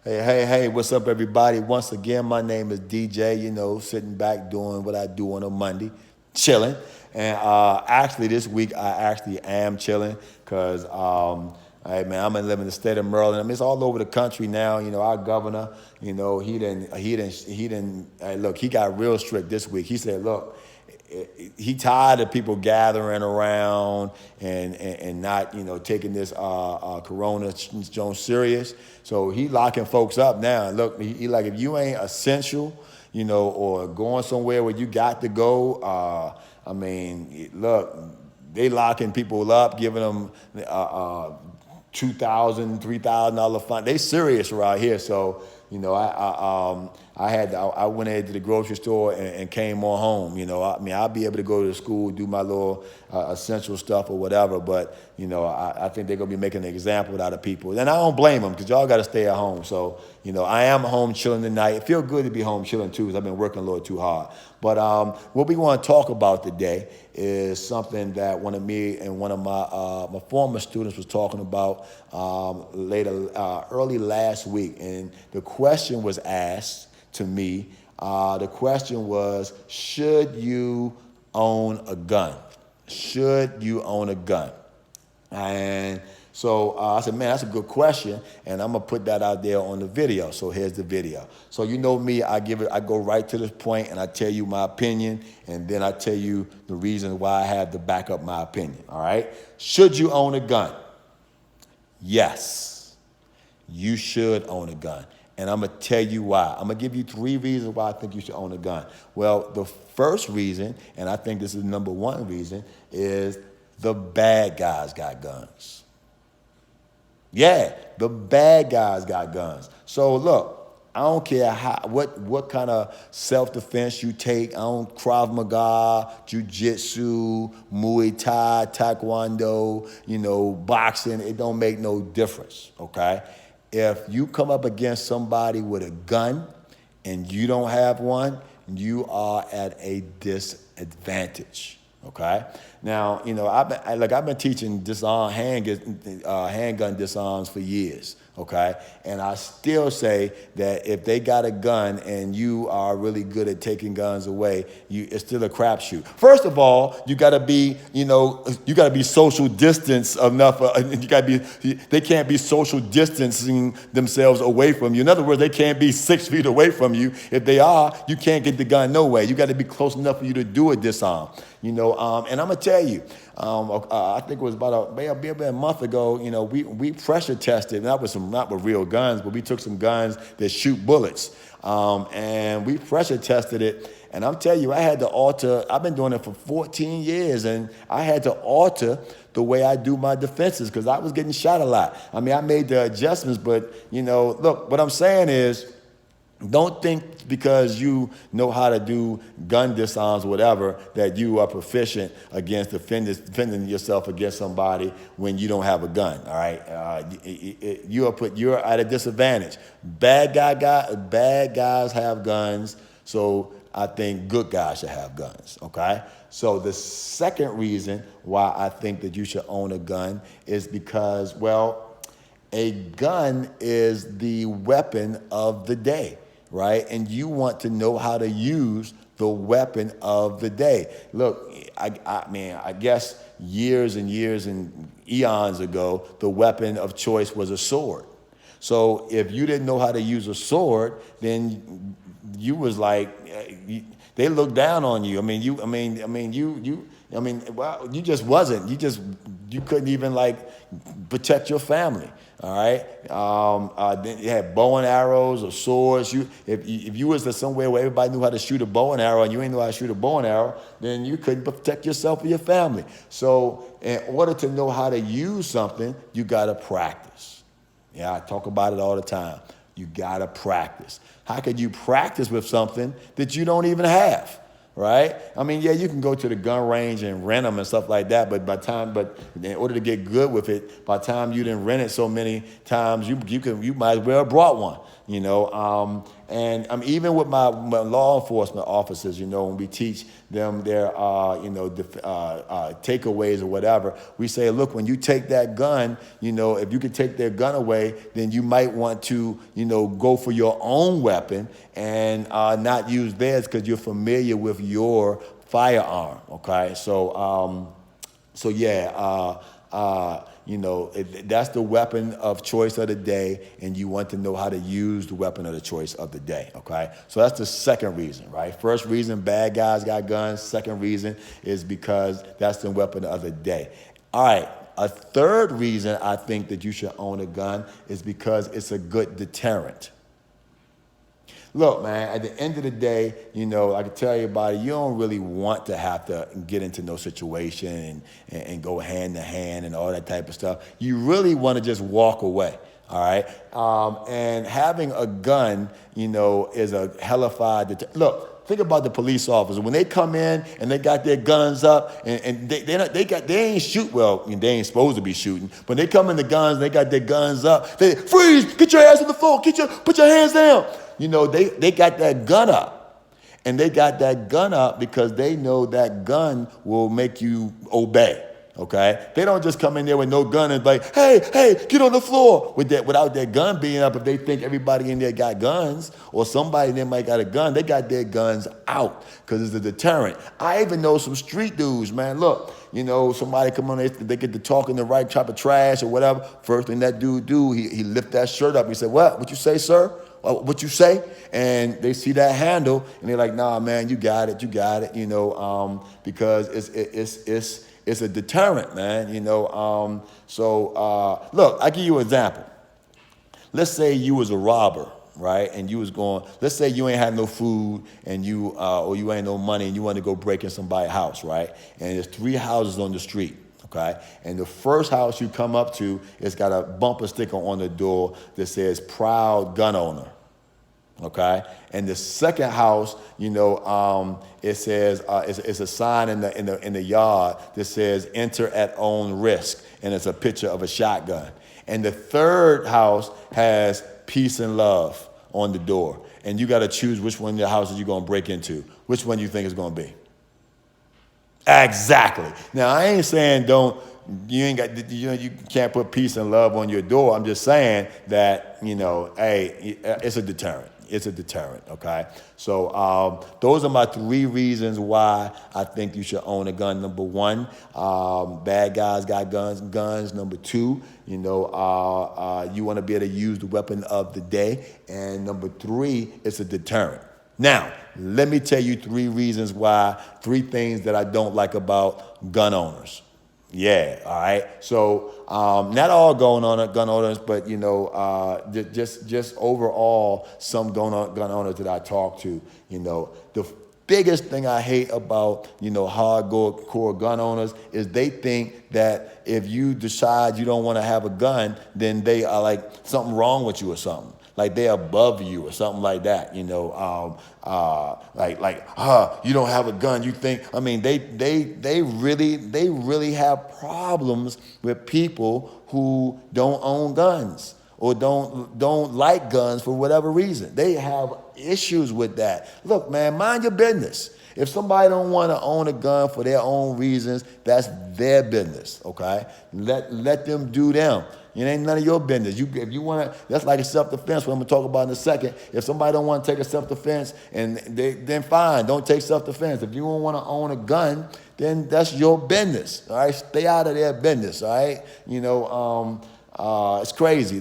Hey, what's up, everybody? Once again, my name is DJ, sitting back doing what I do on a Monday, chilling. And actually, this week, I actually am chilling because, hey, man, I'm living in the state of Maryland. I mean, it's all over the country now. Our governor, look, he got real strict this week. He said, look, he tired of people gathering around and not taking this Corona Jones serious. So he locking folks up now. And look, he like, if you ain't essential, or going somewhere where you got to go. Look, they locking people up, giving them $2,000, $3,000 fine. They serious around here. So I went into the grocery store and came on home. I'll be able to go to school, do my little essential stuff or whatever. But I think they're gonna be making an example out of people, and I don't blame them because y'all got to stay at home. So I am home chilling tonight. It feels good to be home chilling too, because I've been working a little too hard. But what we want to talk about today is something that one of my former students was talking about early last week, and the question was asked to me. The question was, should you own a gun? Should you own a gun? And so I said, man, that's a good question, and I'm gonna put that out there on the video. So here's the video. So you know me, I go right to this point, and I tell you my opinion, and then I tell you the reason why I have to back up my opinion. All right? Should you own a gun? Yes, you should own a gun. And I'm going to tell you why. I'm going to give you 3 reasons why I think you should own a gun. Well, the first reason, and I think this is number 1 reason, is the bad guys got guns. Yeah, the bad guys got guns. So look, I don't care what kind of self-defense you take. I don't Krav Maga, Jiu-Jitsu, Muay Thai, Taekwondo, boxing. It don't make no difference, okay? If you come up against somebody with a gun and you don't have one, you are at a disadvantage. Okay. Now, I've been teaching handgun disarms for years. Okay. And I still say that if they got a gun and you are really good at taking guns away, it's still a crapshoot. First of all, you got to be social distance enough. They can't be social distancing themselves away from you. In other words, they can't be 6 feet away from you. If they are, you can't get the gun no way. You got to be close enough for you to do a disarm. And I'm gonna tell you, I think it was about a month ago. We pressure tested, not with real guns, but we took some guns that shoot bullets, and we pressure tested it. And I'm telling you, I had to alter. I've been doing it for 14 years, and I had to alter the way I do my defenses because I was getting shot a lot. I mean, I made the adjustments, but look, what I'm saying is, don't think because you know how to do gun disarms or whatever that you are proficient against defending yourself against somebody when you don't have a gun. All right, you're at a disadvantage. Bad guys have guns, so I think good guys should have guns. Okay, so the second reason why I think that you should own a gun is because, well, a gun is the weapon of the day. Right? And you want to know how to use the weapon of the day. Look, I guess years and years and eons ago, the weapon of choice was a sword. So if you didn't know how to use a sword, then you was like, they looked down on you. You just wasn't. You couldn't even protect your family. All right. Then you had bow and arrows or swords. If you was somewhere where everybody knew how to shoot a bow and arrow and you ain't know how to shoot a bow and arrow, then you couldn't protect yourself or your family. So in order to know how to use something, you gotta practice. Yeah, I talk about it all the time. You gotta practice. How could you practice with something that you don't even have? Right? You can go to the gun range and rent them and stuff like that, but in order to get good with it, by the time you didn't rent it so many times, you might as well have brought one, And even with my law enforcement officers, when we teach them their, takeaways or whatever, we say, look, when you take that gun, if you could take their gun away, then you might want to, go for your own weapon and not use theirs because you're familiar with your firearm. Okay, so yeah. That's the weapon of choice of the day, and you want to know how to use the weapon of the choice of the day, okay? So that's the second reason, right? First reason, bad guys got guns. Second reason is because that's the weapon of the day. All right, a third reason I think that you should own a gun is because it's a good deterrent. Look, man, at the end of the day, I can tell you about it, you don't really want to have to get into no situation and go hand to hand and all that type of stuff. You really want to just walk away, all right? And having a gun, is a hellified deterrent. Look, think about the police officer. When they come in and they got their guns up and they ain't shoot, well, they ain't supposed to be shooting, but they come in the guns, they got their guns up. They freeze, get your ass on the floor, put your hands down. They got that gun up. And they got that gun up because they know that gun will make you obey. Okay? They don't just come in there with no gun and like, hey, get on the floor without their gun being up. If they think everybody in there got guns or somebody in there might got a gun, they got their guns out because it's a deterrent. I even know some street dudes, man. Look, somebody come on, they get to talking the right type of trash or whatever. First thing that dude do, he lift that shirt up. He said, what you say, sir? What you say? And they see that handle and they're like, nah, man, you got it, because it's a deterrent, man, So look, I give you an example. Let's say you was a robber, right? And you was going, let's say you ain't had no food and or you ain't no money and you want to go break in somebody's house, right? And there's 3 houses on the street. Okay, and the first house you come up to, it's got a bumper sticker on the door that says "Proud Gun Owner." Okay, and the second house, it says it's a sign in the yard that says "Enter at own risk," and it's a picture of a shotgun. And the third house has "Peace and Love" on the door, and you got to choose which one of the houses you're gonna break into. Which one you think is gonna be? Exactly. Now, I ain't saying you can't put peace and love on your door. I'm just saying that, hey, it's a deterrent. It's a deterrent, okay? So those are my 3 reasons why I think you should own a gun. Number 1, bad guys got guns. Number 2, you want to be able to use the weapon of the day. And number 3, it's a deterrent. Now, let me tell you 3 reasons why, 3 things that I don't like about gun owners. Yeah, all right. So not all gun owners, but just overall, some gun owners that I talk to, the biggest thing I hate about hardcore gun owners is they think that if you decide you don't want to have a gun, then they are like something wrong with you or something. Like they're above you or something like that, you don't have a gun. You think, they really have problems with people who don't own guns or don't like guns for whatever reason. They have issues with that. Look, man, mind your business. If somebody don't want to own a gun for their own reasons, that's their business, okay? Let them do them. It ain't none of your business. If you want to, that's like a self-defense, what I'm going to talk about in a second. If somebody don't want to take a self-defense, then fine, don't take self-defense. If you don't want to own a gun, then that's your business, all right? Stay out of their business, all right? It's crazy.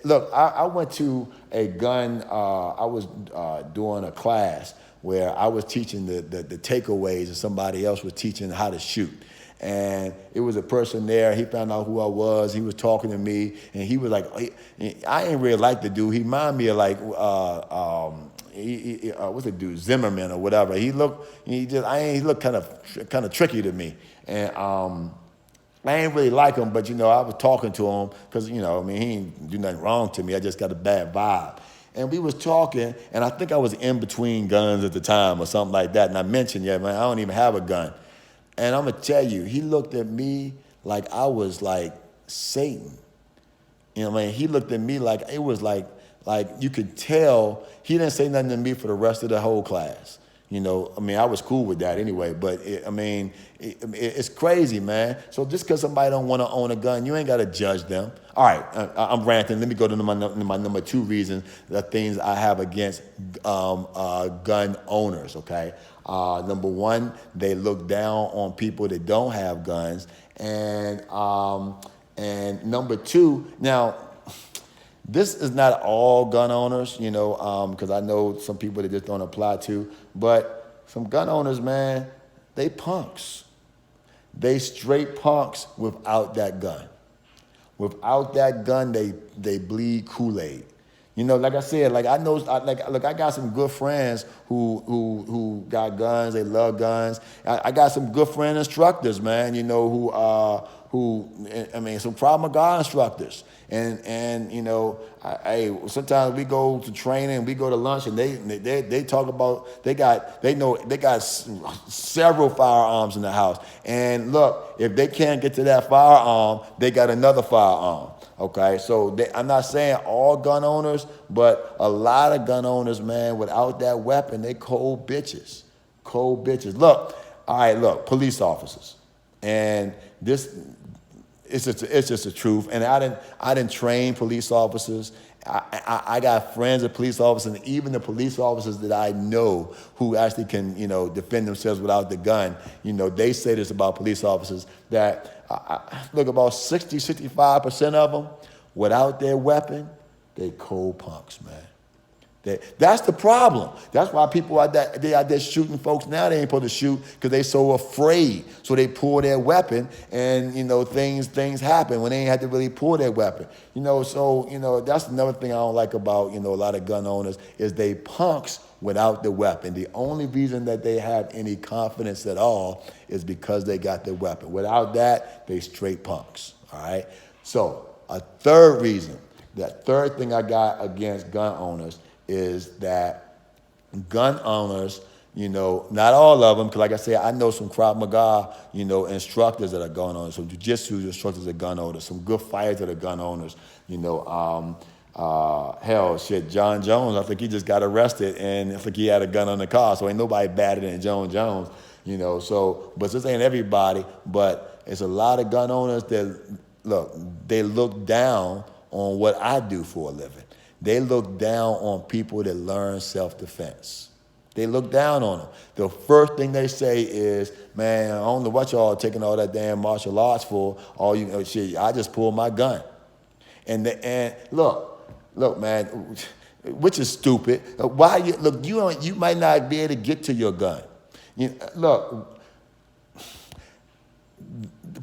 Look, I went to a gun, I was doing a class where I was teaching the takeaways and somebody else was teaching how to shoot. And it was a person there. He found out who I was. He was talking to me, and he was like, I ain't really like the dude. He reminded me of like, what's the dude, Zimmerman or whatever. He looked kind of tricky to me, and I ain't really like him. But I was talking to him because he ain't do nothing wrong to me. I just got a bad vibe. And we was talking, and I think I was in between guns at the time or something like that. And I mentioned, man, I don't even have a gun. And I'm going to tell you, he looked at me like I was like Satan. He looked at me like it was like like you could tell he didn't say nothing to me for the rest of the whole class. You know, I mean, I was cool with that anyway, but it's crazy, man. So just because somebody don't want to own a gun, you ain't got to judge them. All right, I'm ranting. Let me go to my number 2 reason, the things I have against gun owners, okay? Number 1, they look down on people that don't have guns. And number 2, now, this is not all gun owners, you know, because I know some people that just don't apply to, but some gun owners, man, they punks. They straight punks without that gun. Without that gun, they bleed Kool-Aid. You know, like I said, like I know, look, I got some good friends who got guns. They love guns. I got some good friend instructors, man. You know, some Krav Maga instructors. And you know, sometimes we go to training, we go to lunch, and they talk about they got several firearms in the house. And look, if they can't get to that firearm, they got another firearm. Okay, so I'm not saying all gun owners, but a lot of gun owners, man, without that weapon, they cold bitches. Cold bitches. Look, all right, look, police officers, and this. It's just the truth. And I didn't train police officers. I got friends of police officers, and even the police officers that I know who actually can, you know, defend themselves without the gun, you know, they say this about police officers, that, look, about 65% of them, without their weapon, they cold punks, man. That's the problem. That's why people out there shooting folks now. They ain't supposed to shoot because they so afraid. So they pull their weapon, and you know things happen when they ain't had to really pull their weapon. You know, so you know that's another thing I don't like about a lot of gun owners is they punks without the weapon. The only reason that they have any confidence at all is because they got their weapon. Without that, they straight punks. All right. So a third reason, that third thing I got against gun owners is that gun owners, you know, not all of them, because like I said, I know some Krav Maga, you know, instructors that are gun owners, some jiu-jitsu instructors that are gun owners, some good fighters that are gun owners, you know, hell, shit, John Jones, I think he just got arrested, and I think he had a gun on the car, so ain't nobody badder than John Jones, you know, so, but this ain't everybody, but it's a lot of gun owners that, look, they look down on what I do for a living. They look down on people that learn self-defense. They look down on them. The first thing they say is, man, I don't know what y'all taking all that damn martial arts for. All you know, shit, I just pulled my gun. And look, man, which is stupid. Why you might not be able to get to your gun. Look,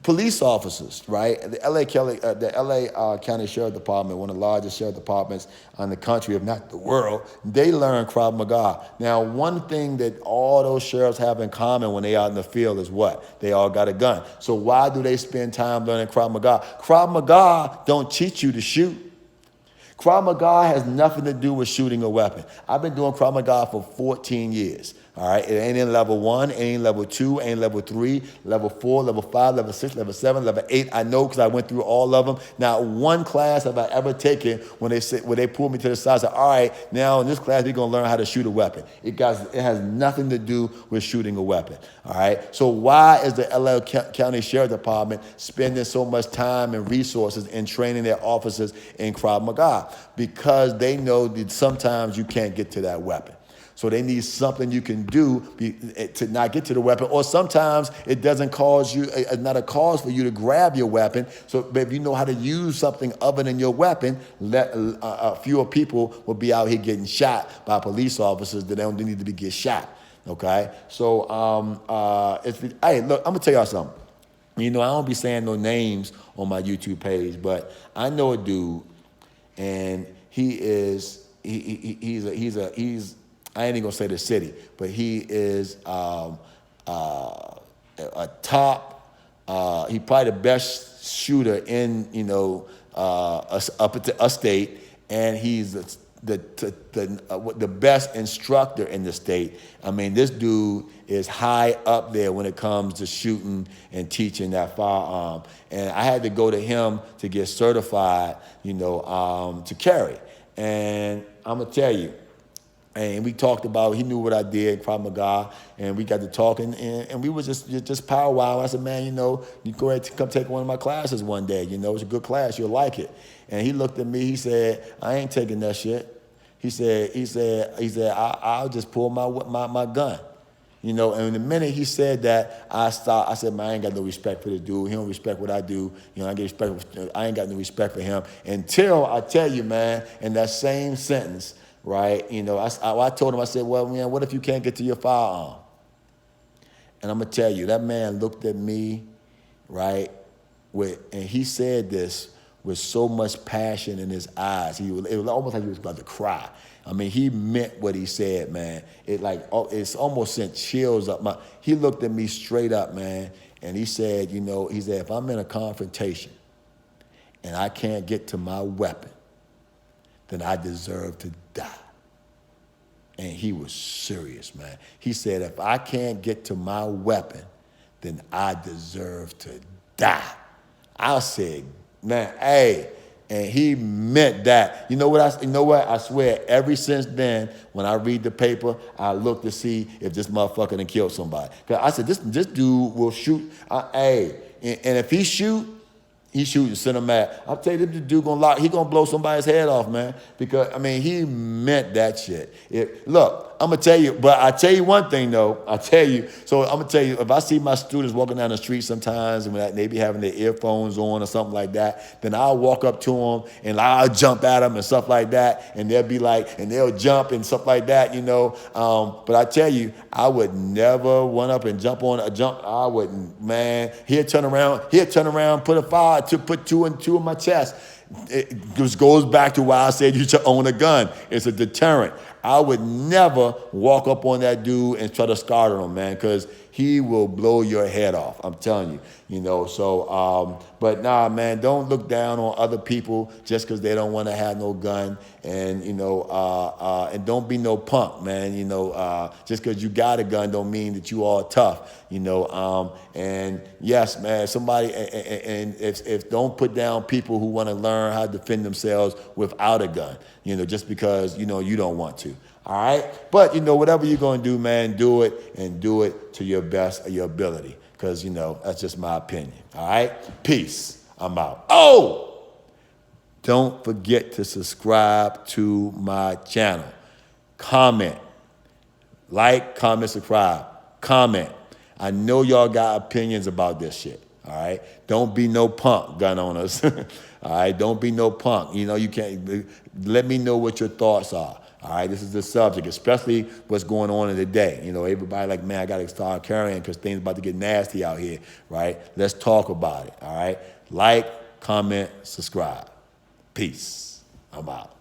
police officers, right? The LA County Sheriff Department, one of the largest sheriff departments in the country, if not the world, they learn Krav Maga. Now, one thing that all those sheriffs have in common when they out in the field is what? They all got a gun. So why do they spend time learning Krav Maga? Krav Maga don't teach you to shoot. Krav Maga has nothing to do with shooting a weapon. I've been doing Krav Maga for 14 years. All right, it ain't in level 1, ain't level 2, ain't level 3, level 4, level 5, level 6, level 7, level 8. I know because I went through all of them. Now, one class have I ever taken when they pulled me to the side and said, all right, now in this class we're gonna learn how to shoot a weapon. It has nothing to do with shooting a weapon. All right. So why is the LA County Sheriff Department spending so much time and resources in training their officers in Krav Maga? Because they know that sometimes you can't get to that weapon. So they need something you can do to not get to the weapon, or sometimes it doesn't cause you, it's not a cause for you to grab your weapon. So if you know how to use something other than your weapon, fewer people will be out here getting shot by police officers that don't need to get shot. Okay, so hey, look, I'm gonna tell y'all something. You know, I don't be saying no names on my YouTube page, but I know a dude, and he's I ain't even gonna say the city, but he is a top. He probably the best shooter in a state, and he's the best instructor in the state. I mean, this dude is high up there when it comes to shooting and teaching that firearm. And I had to go to him to get certified, to carry. And I'm going to tell you, and we talked about, he knew what I did, Krav Maga, and we got to talking, and we was just powwow. I said, man, you go ahead and come take one of my classes one day. It's a good class, you'll like it. And he looked at me, he said, I ain't taking that shit. He said, I'll just pull my gun. And the minute he said that, I stopped. I said, man, I ain't got no respect for this dude. He don't respect what I do. I ain't got no respect for him. Until I tell you, man, in that same sentence, right? I told him, I said, well, man, what if you can't get to your firearm? And I'm going to tell you, that man looked at me, right, and he said this with so much passion in his eyes. It was almost like he was about to cry. I mean, he meant what he said, man. It's almost sent chills up he looked at me straight up, man, and he said, if I'm in a confrontation and I can't get to my weapon, then I deserve to die. And he was serious, man. He said, if I can't get to my weapon, then I deserve to die. I said, man, hey, and he meant that. You know what? I swear, ever since then, when I read the paper, I look to see if this motherfucker done killed somebody. Cause I said, this dude will shoot. And if he shoot and send him mad. I'll tell you, this dude he gonna blow somebody's head off, man. Because, he meant that shit. Look, I'm gonna tell you, but I tell you one thing though, I'm gonna tell you, if I see my students walking down the street sometimes and they be having their earphones on or something like that, then I'll walk up to them and I'll jump at them and stuff like that, and they'll be like, and they'll jump and stuff like that, But I tell you, I would never run up and jump. I wouldn't, man. He'll turn around, put two and two in my chest. It just goes back to why I said you should own a gun. It's a deterrent. I would never walk up on that dude and try to startle him, man, because he will blow your head off. I'm telling you, but nah, man, don't look down on other people just because they don't want to have no gun, and, and don't be no punk, man, just because you got a gun don't mean that you all tough, and yes, man, somebody, and if don't put down people who want to learn how to defend themselves without a gun, just because, you don't want to. All right? But, whatever you're going to do, man, do it, and do it to your best of your ability. Because, that's just my opinion. All right? Peace. I'm out. Oh! Don't forget to subscribe to my channel. Comment. Like, comment, subscribe. Comment. I know y'all got opinions about this shit. All right? Don't be no punk, gun owners. All right? Don't be no punk. You can't. Let me know what your thoughts are. All right, this is the subject, especially what's going on in the day. Everybody like, man, I got to start carrying because things about to get nasty out here, right? Let's talk about it, all right? Like, comment, subscribe. Peace. I'm out.